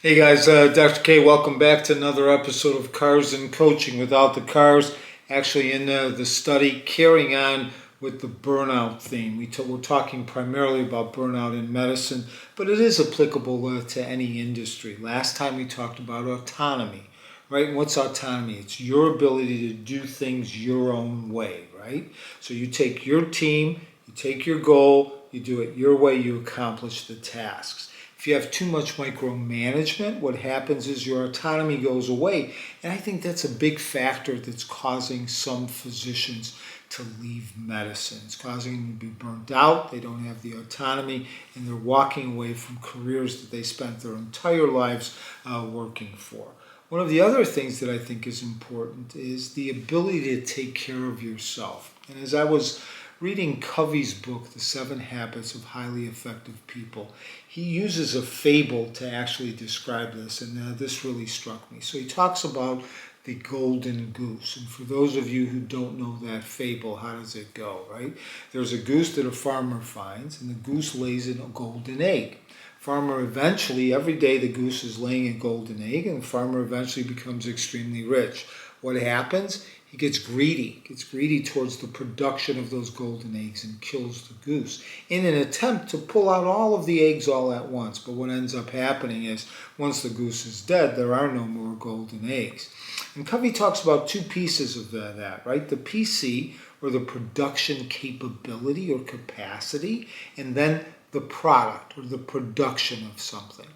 Hey guys, Dr. K, welcome back to another episode of Cars and Coaching Without the Cars. Actually, in the study, carrying on with the burnout theme. We're talking primarily about burnout in medicine, but it is applicable to any industry. Last time we talked about autonomy, right? And what's autonomy? It's your ability to do things your own way, right? So you take your team, you take your goal, you do it your way, you accomplish the tasks. If you have too much micromanagement, what happens is your autonomy goes away. And I think that's a big factor that's causing some physicians to leave medicine. It's causing them to be burnt out. They don't have the autonomy, and they're walking away from careers that they spent their entire lives working for. One of the other things that I think is important is the ability to take care of yourself. And as I was reading Covey's book, The 7 Habits of Highly Effective People, he uses a fable to actually describe this, and this really struck me. So he talks about the golden goose. And for those of you who don't know that fable, how does it go, right? There's a goose that a farmer finds, and the goose lays in a golden egg. Farmer eventually, every day the goose is laying a golden egg, and the farmer eventually becomes extremely rich. What happens? He gets greedy towards the production of those golden eggs and kills the goose in an attempt to pull out all of the eggs all at once. But what ends up happening is once the goose is dead, there are no more golden eggs. And Covey talks about two pieces of that, right? The PC, or the production capability or capacity, and then the product or the production of something.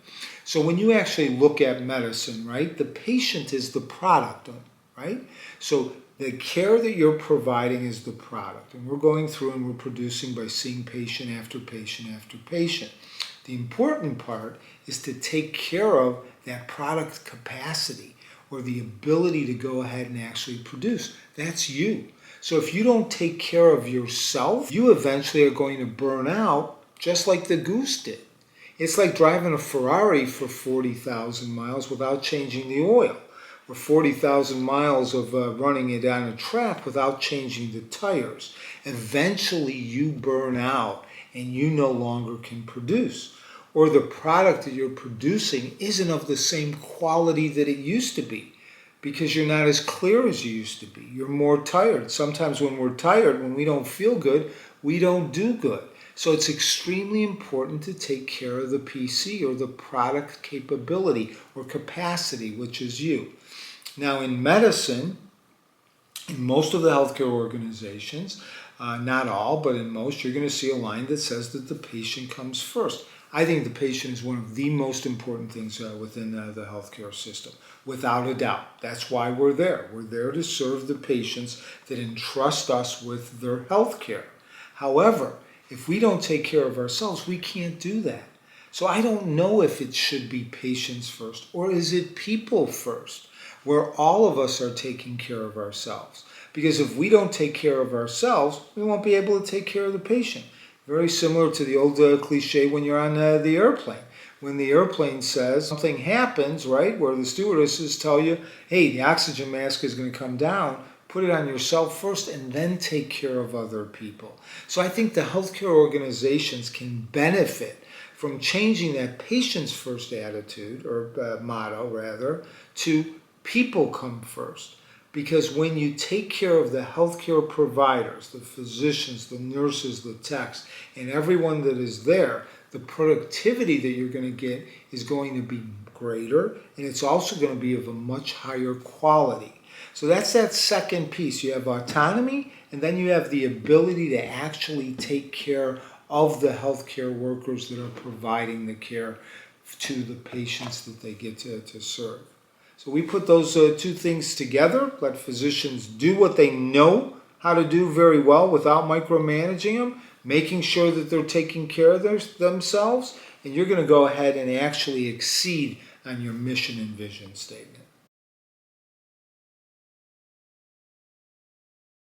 So when you actually look at medicine, right, the patient is the product, right? So the care that you're providing is the product. And we're going through and we're producing by seeing patient after patient after patient. The important part is to take care of that product capacity or the ability to go ahead and actually produce. That's you. So if you don't take care of yourself, you eventually are going to burn out just like the goose did. It's like driving a Ferrari for 40,000 miles without changing the oil, or 40,000 miles of running it on a track without changing the tires. Eventually you burn out and you no longer can produce. Or the product that you're producing isn't of the same quality that it used to be because you're not as clear as you used to be. You're more tired. Sometimes when we're tired, when we don't feel good, we don't do good. So it's extremely important to take care of the PC, or the product capability or capacity, which is you. Now in medicine, in most of the healthcare organizations, not all, but in most, you're going to see a line that says that the patient comes first. I think the patient is one of the most important things within the healthcare system, without a doubt. That's why we're there. We're there to serve the patients that entrust us with their healthcare. However, if we don't take care of ourselves, we can't do that. So I don't know if it should be patients first, or is it people first, where all of us are taking care of ourselves. Because if we don't take care of ourselves, we won't be able to take care of the patient. Very similar to the old cliche when you're on the airplane. When the airplane says something happens, right, where the stewardesses tell you, hey, the oxygen mask is going to come down, put it on yourself first and then take care of other people. So I think the healthcare organizations can benefit from changing that patient's first attitude, or motto rather, to people come first. Because when you take care of the healthcare providers, the physicians, the nurses, the techs, and everyone that is there, the productivity that you're going to get is going to be greater, and it's also going to be of a much higher quality. So that's that second piece. You have autonomy, and then you have the ability to actually take care of the healthcare workers that are providing the care to the patients that they get to serve. So we put those two things together, let physicians do what they know how to do very well without micromanaging them, making sure that they're taking care of themselves, and you're going to go ahead and actually exceed on your mission and vision statement.